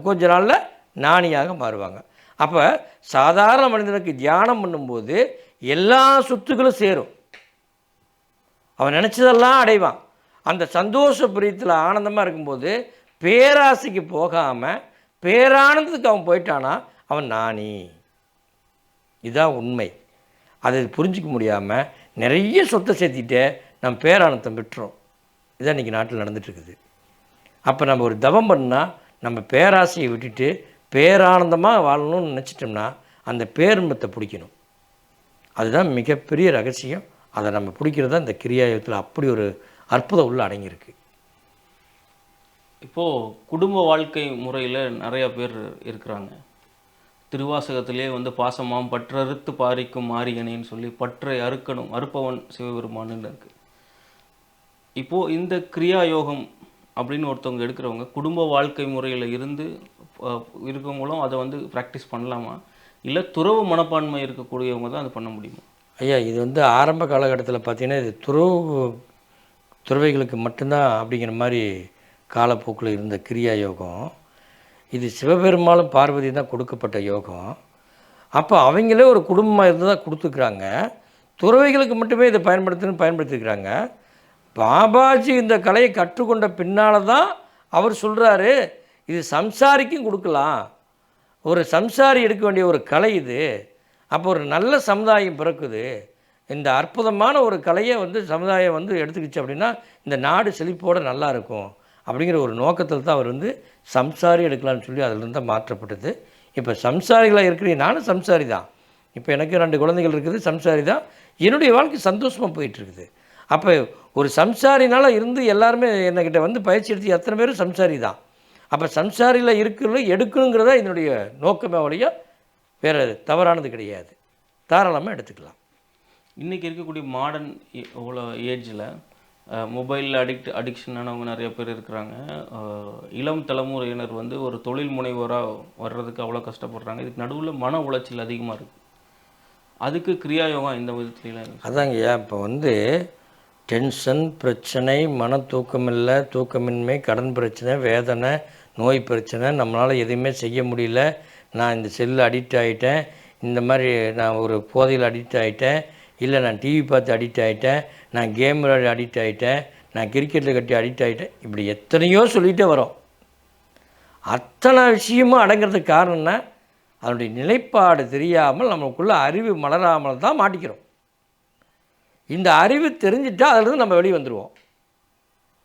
கொஞ்ச நாளில் ஞானியாக மாறுவாங்க. அப்போ சாதாரண மனிதனுக்கு தியானம் பண்ணும்போது எல்லா சொத்துக்களும் சேரும், அவன் நினச்சதெல்லாம் அடைவான். அந்த சந்தோஷ பிரியத்தில் ஆனந்தமாக இருக்கும்போது பேராசைக்கு போகாமல் பேரானந்தத்துக்கு அவன் போயிட்டானா அவன் ஞானி. இதுதான் உண்மை. அதை புரிஞ்சிக்க முடியாமல் நிறைய சொத்தை சேர்த்திட்டே நம்ம பேரானந்தம் பெற்றோம். இதுதான் இன்றைக்கி நாட்டில் நடந்துகிட்ருக்குது. அப்போ நம்ம ஒரு தவம் பண்ணால் நம்ம பேராசையை விட்டுட்டு பேரானந்தமாக வாழணும்னு நினச்சிட்டோம்னா அந்த பேரின்பத்தை பிடிக்கணும். அதுதான் மிகப்பெரிய ரகசியம். அதை நம்ம பிடிக்கிறது தான் இந்த கிரியாயோகத்தில் அப்படி ஒரு அற்புதம் உள்ள அடங்கியிருக்கு. இப்போது குடும்ப வாழ்க்கை முறையில் நிறையா பேர் இருக்கிறாங்க. திருவாசகத்திலே வந்து பாசமாம் பற்றறுத்து பாரிக்கும் மாரியணின்னு சொல்லி பற்றை அறுக்கணும் அறுப்பவன் சிவபெருமான்னு இருக்குது. இப்போது இந்த கிரியா யோகம் அப்படின்னு ஒருத்தவங்க எடுக்கிறவங்க குடும்ப வாழ்க்கை முறையில் இருக்கவங்களும் அதை வந்து ப்ராக்டிஸ் பண்ணலாமா, இல்லை துறவு மனப்பான்மை இருக்கக்கூடியவங்க தான் அதை பண்ண முடியுமா? ஐயா, இது வந்து ஆரம்ப காலகட்டத்தில் பார்த்திங்கன்னா இது துறவைகளுக்கு மட்டும்தான் அப்படிங்கிற மாதிரி காலப்போக்கில் இருந்த கிரியா யோகம். இது சிவபெருமாளும் பார்வதி தான் கொடுக்கப்பட்ட யோகம். அப்போ அவங்களே ஒரு குடும்பமாக இருந்து தான் கொடுத்துக்கிறாங்க. துறவைகளுக்கு மட்டுமே இதை பயன்படுத்திக்கிறாங்க. பாபாஜி இந்த கலையை கற்றுக்கொண்ட பின்னால் தான் அவர் சொல்கிறாரு, இது சம்சாரிக்கும் கொடுக்கலாம், ஒரு சம்சாரி எடுக்க வேண்டிய ஒரு கலை இது. அப்போ ஒரு நல்ல சமுதாயம் பிறக்குது, இந்த அற்புதமான ஒரு கலையை வந்து சமுதாயம் வந்து எடுத்துக்கிச்சு அப்படின்னா இந்த நாடு செழிப்போடு நல்லா இருக்கும் அப்படிங்கிற ஒரு நோக்கத்தில் தான் அவர் வந்து சம்சாரி எடுக்கலான்னு சொல்லி அதிலிருந்து தான் மாற்றப்பட்டது. இப்போ சம்சாரிகளாக இருக்கிறீங்க, நானும் சம்சாரி தான். இப்போ எனக்கு 2 குழந்தைகள் இருக்குது, சம்சாரி தான். என்னுடைய வாழ்க்கை சந்தோஷமாக போயிட்டுருக்குது. அப்போ ஒரு சம்சாரினால் இருந்து எல்லாருமே என்கிட்ட வந்து பயிற்சி எடுத்து எத்தனை பேரும் சம்சாரி தான். அப்போ சம்சாரியில் எடுக்கணுங்கிறதா என்னுடைய நோக்கமே வழியாக வேறு தவறானது கிடையாது. தாராளமாக எடுத்துக்கலாம். இன்றைக்கி இருக்கக்கூடிய மாடர்ன் இவ்வளோ ஏஜில் மொபைலில் அடிக்ஷனானவங்க நிறைய பேர் இருக்கிறாங்க. இளம் தலைமுறையினர் வந்து ஒரு தொழில் முனைவோராக வர்றதுக்கு அவ்வளோ கஷ்டப்படுறாங்க. இதுக்கு நடுவில் மன உளைச்சல் அதிகமாக இருக்குது. அதுக்கு கிரியா யோகா இந்த விதத்துலாம் அதாங்கய்யா. இப்போ வந்து டென்ஷன் பிரச்சனை, மன தூக்கமில்லை, தூக்கமின்மை, கடன் பிரச்சனை, வேதனை, நோய் பிரச்சனை, நம்மளால் எதுவுமே செய்ய முடியல, நான் இந்த செல்லு அடிக்ட் ஆகிட்டேன், இந்த மாதிரி நான் ஒரு போதையில் அடிக்ட் ஆகிட்டேன், இல்லை நான் டிவி பார்த்து அடிக்ட் ஆகிட்டேன், நான் கேம் விளையாடி அடிக்ட் ஆகிட்டேன், நான் கிரிக்கெட்டில் கட்டி அடிக்ட் ஆகிட்டேன், இப்படி எத்தனையோ சொல்லிகிட்டே வரோம். அத்தனை விஷயமும் அடங்கிறதுக்கு காரணம்னா அதனுடைய நிலைப்பாடு தெரியாமல் நமக்குள்ளே அறிவு மலராமல் தான் மாட்டிக்கிறோம். இந்த அறிவு தெரிஞ்சிட்டால் அதிலிருந்து நம்ம வெளியே வந்துடுவோம்.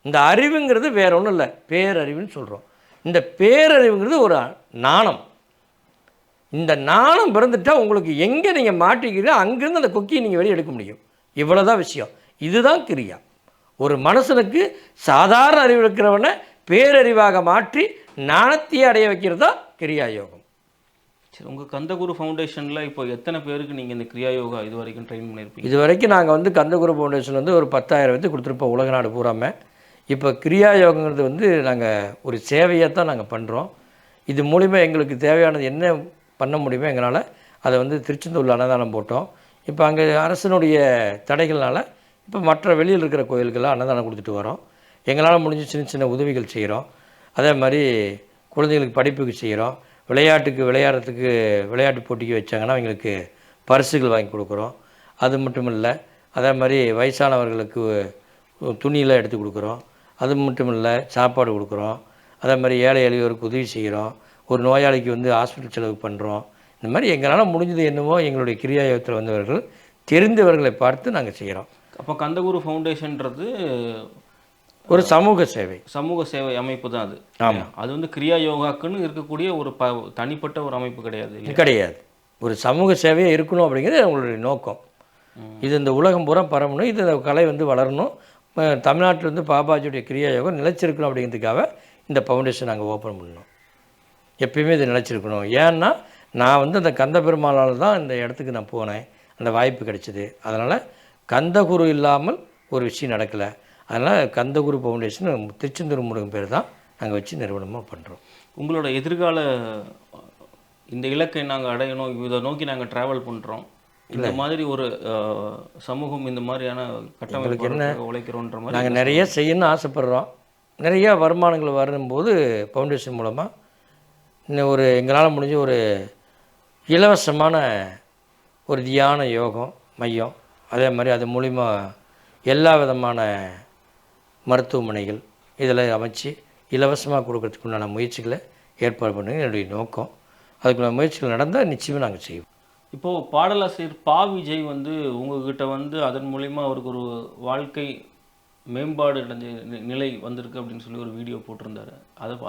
இந்த அறிவுங்கிறது வேறு ஒன்றும் இல்லை, பேரறிவுன்னு சொல்கிறோம். இந்த பேரறிவுங்கிறது ஒரு நாணம். இந்த நாணம் பிறந்துட்டால் உங்களுக்கு எங்கே நீங்கள் மாட்டிக்கிறீங்களோ அங்கேருந்து அந்த கொக்கியை நீங்கள் வெளியே எடுக்க முடியும். இவ்வளோ தான் விஷயம். இதுதான் கிரியா. ஒரு மனுஷனுக்கு சாதாரண அறிவு இருக்கிறவனை பேரறிவாக மாற்றி நாணத்தையே அடைய வைக்கிறது தான் கிரியா யோகம். சரி, உங்கள் கந்தகுரு ஃபவுண்டேஷனில் இப்போ எத்தனை பேருக்கு நீங்கள் இந்த கிரியா யோகா இது வரைக்கும் ட்ரெயின் பண்ணியிருப்பீங்க? இது வரைக்கும் நாங்கள் கந்தகுரு ஃபவுண்டேஷன் ஒரு 10,000 பேருக்கு கொடுத்துருப்போம் உலக நாடு பூராமல். இப்போ கிரியா யோகங்கிறது நாங்கள் ஒரு சேவையாக தான் நாங்கள் பண்ணுறோம். இது மூலிமா எங்களுக்கு தேவையானது என்ன பண்ண முடியுமோ எங்களால் அதை திருச்செந்தூரில் அன்னதானம் போட்டோம். இப்போ அங்கே அரசனுடைய தடைகள்னால் இப்போ மற்ற வெளியில் இருக்கிற கோயில்கள்லாம் அன்னதானம் கொடுத்துட்டு வரோம். எங்களால் முடிஞ்ச சின்ன சின்ன உதவிகள் செய்கிறோம். அதே மாதிரி குழந்தைகளுக்கு படிப்புக்கு செய்கிறோம். விளையாடுறதுக்கு விளையாட்டு போட்டிக்கு வச்சாங்கன்னா அவங்களுக்கு பரிசுகள் வாங்கி கொடுக்குறோம். அது மட்டும் இல்லை, அதே மாதிரி வயசானவர்களுக்கு துணியெல்லாம் எடுத்து கொடுக்குறோம். அது மட்டும் இல்லை, சாப்பாடு கொடுக்குறோம். அதே மாதிரி ஏழை எளியோருக்கு உதவி செய்கிறோம். ஒரு நோயாளிக்கு ஹாஸ்பிட்டல் செலவு பண்ணுறோம். இந்த மாதிரி எங்களால் முடிஞ்சது என்னவோ எங்களுடைய கிரியா யோகத்தில் வந்தவர்கள் தெரிந்தவர்களை பார்த்து நாங்கள் செய்கிறோம். அப்போ கந்தகுரு ஃபவுண்டேஷன்றது ஒரு சமூக சேவை அமைப்பு தான் அது. ஆமாம். அது கிரியா யோகாக்குன்னு இருக்கக்கூடிய ஒரு தனிப்பட்ட ஒரு அமைப்பு கிடையாது. கிடையாது. ஒரு சமூக சேவையாக இருக்கணும் அப்படிங்கிறது அவங்களுடைய நோக்கம். இது இந்த உலகம் பூரா பரவணும், இது இந்த கலை வளரணும், தமிழ்நாட்டில் பாபாஜியுடைய கிரியா யோகம் நிலைச்சிருக்கணும் அப்படிங்கிறதுக்காக இந்த ஃபவுண்டேஷன் நாங்கள் ஓப்பன் பண்ணோம். எப்பயுமே இது நிலைச்சிருக்கணும். ஏன்னா நான் அந்த கந்த பெருமாளால் தான் இந்த இடத்துக்கு நான் போனேன், அந்த வாய்ப்பு கிடைச்சிது. அதனால் கந்தகுரு இல்லாமல் ஒரு விஷயம் நடக்கலை. அதனால் கந்தகுரு ஃபவுண்டேஷன் திருச்செந்தூர் முருகன் பேர் தான் நாங்கள் வச்சு நிறுவனமாக பண்ணுறோம். உங்களோட எதிர்கால இந்த இலக்கை நாங்கள் அடையணும், இதை நோக்கி நாங்கள் ட்ராவல் பண்ணுறோம், இந்த மாதிரி ஒரு சமூகம் இந்த மாதிரியான கட்டமைப்புக்கு என்ன உழைக்கிறோன்ற மாதிரி நாங்கள் நிறைய செய்யணும்னு ஆசைப்பட்றோம். நிறைய வருமானங்கள் வரும்போது ஃபவுண்டேஷன் மூலமாக இன்னும் எங்களால் முடிஞ்ச ஒரு இலவசமான ஒரு தியான யோகம் மையம், அதே மாதிரி அது மூலிமா எல்லா விதமான மருத்துவமனைகள் இதில் அமைச்சு இலவசமாக கொடுக்கறதுக்கு உண்டான முயற்சிகளை ஏற்பாடு பண்ணுறது என்னுடைய நோக்கம். அதுக்குள்ள முயற்சிகள் நடந்தால் நிச்சயமாக நாங்கள் செய்வோம். இப்போது பாடலாசிரியர் பா. விஜய் உங்ககிட்ட அதன் மூலிமா அவருக்கு ஒரு வாழ்க்கை மேம்பாடு அடைஞ்ச நிலை வந்திருக்கு அப்படின்னு சொல்லி ஒரு வீடியோ போட்டிருந்தாரு.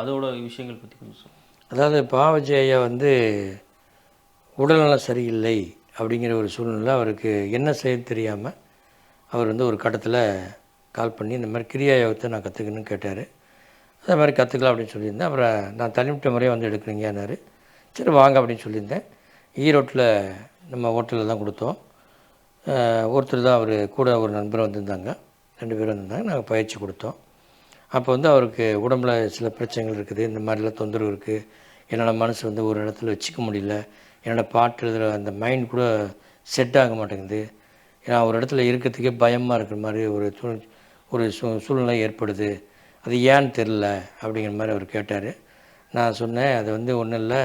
அதோட விஷயங்கள் பற்றி கொஞ்சம் சொல்லுங்கள். அதாவது பா. விஜயை உடல்நலம் சரியில்லை அப்படிங்கிற ஒரு சூழ்நிலை, அவருக்கு என்ன செய்ய தெரியாமல் அவர் ஒரு கட்டத்தில் கால் பண்ணி இந்த மாதிரி கிரியா யோகத்தை நான் கற்றுக்கணும்னு கேட்டார். அதே மாதிரி கற்றுக்கலாம் அப்படின்னு சொல்லியிருந்தேன். அப்புறம் நான் தனிப்பட்ட முறையாக எடுக்கிறீங்கன்னாரு. சரி வாங்க அப்படின்னு சொல்லியிருந்தேன். ஈரோட்டில் நம்ம ஹோட்டலில் தான் கொடுத்தோம். ஒருத்தர் தான் அவர் கூட ஒரு நண்பர் வந்திருந்தாங்க, 2 பேர் வந்திருந்தாங்க. நாங்கள் பயிற்சி கொடுத்தோம். அப்போ அவருக்கு உடம்புல சில பிரச்சனைகள் இருக்குது, இந்த மாதிரிலாம் தொந்தரவு இருக்குது. என்னோடய மனசு ஒரு இடத்துல வச்சுக்க முடியல, என்னோடய பாட்டு எழுதுகிற அந்த மைண்ட் கூட செட் ஆக மாட்டேங்குது, ஏன்னா ஒரு இடத்துல இருக்கிறதுக்கே பயமாக இருக்கிற மாதிரி ஒரு சூழ்நிலை ஏற்படுது, அது ஏன்னு தெரில அப்படிங்கிற மாதிரி அவர் கேட்டார். நான் சொன்னேன், அது ஒன்றும் இல்லை,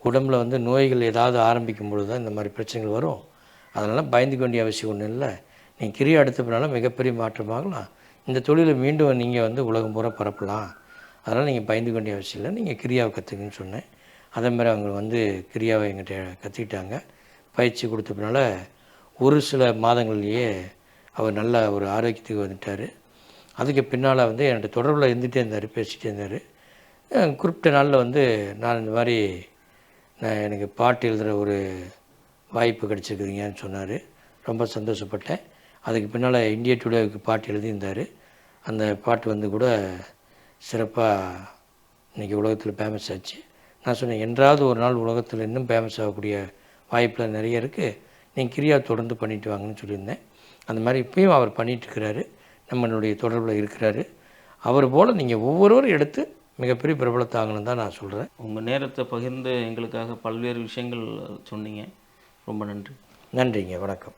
உடம்பில் நோய்கள் ஏதாவது ஆரம்பிக்கும் பொழுது தான் இந்த மாதிரி பிரச்சனைகள் வரும். அதனால் பயந்துக்க வேண்டிய அவசியம் ஒன்றும் இல்லை. நீங்கள் கிரியா எடுத்தப்பனால மிகப்பெரிய மாற்றமாகலாம். இந்த தொழிலை மீண்டும் நீங்கள் உலகம் பூரா பரப்பலாம். அதனால் நீங்கள் பயந்துக்க வேண்டிய அவசியம் இல்லை, நீங்கள் கிரியாவை கற்றுக்குன்னு சொன்னேன். அதே மாதிரி அவங்க கிரியாவை எங்கிட்ட கற்றுக்கிட்டாங்க. பயிற்சி கொடுத்தப்பனால ஒரு சில மாதங்கள்லேயே அவர் நல்ல ஒரு ஆரோக்கியத்துக்கு வந்துட்டார். அதுக்கு பின்னால் என்கிட்ட தொடர்பில் இருந்துகிட்டே இருந்தார், பேசிகிட்டே இருந்தார். குறிப்பிட்ட நாளில் நான் இந்த மாதிரி எனக்கு பாட்டு எழுதுகிற ஒரு வாய்ப்பு கிடச்சிருக்குதுங்கன்னு சொன்னார். ரொம்ப சந்தோஷப்பட்டேன். அதுக்கு பின்னால் இந்தியா டுடேவுக்கு பாட்டு எழுதியிருந்தார். அந்த பாட்டு கூட சிறப்பாக இன்றைக்கி உலகத்தில் ஃபேமஸ் ஆச்சு. நான் சொன்னேன், என்றாவது ஒரு நாள் உலகத்தில் இன்னும் ஃபேமஸ் ஆகக்கூடிய வாய்ப்பில் நிறைய இருக்குது, நீங்கள் கிரியா தொடர்ந்து பண்ணிட்டு வாங்கன்னு சொல்லியிருந்தேன். அந்த மாதிரி இப்பயும் அவர் பண்ணிகிட்ருக்கிறாரு, நம்மளுடைய தொடர்பில் இருக்கிறாரு. அவர் போல் நீங்கள் ஒவ்வொருவரும் எடுத்து மிகப்பெரிய பிரபலத்தாகணும் தான் நான் சொல்கிறேன். உங்கள் நேரத்தை பகிர்ந்து எங்களுக்காக பல்வேறு விஷயங்கள் சொன்னீங்க. ரொம்ப நன்றி. நன்றிங்க. வணக்கம்.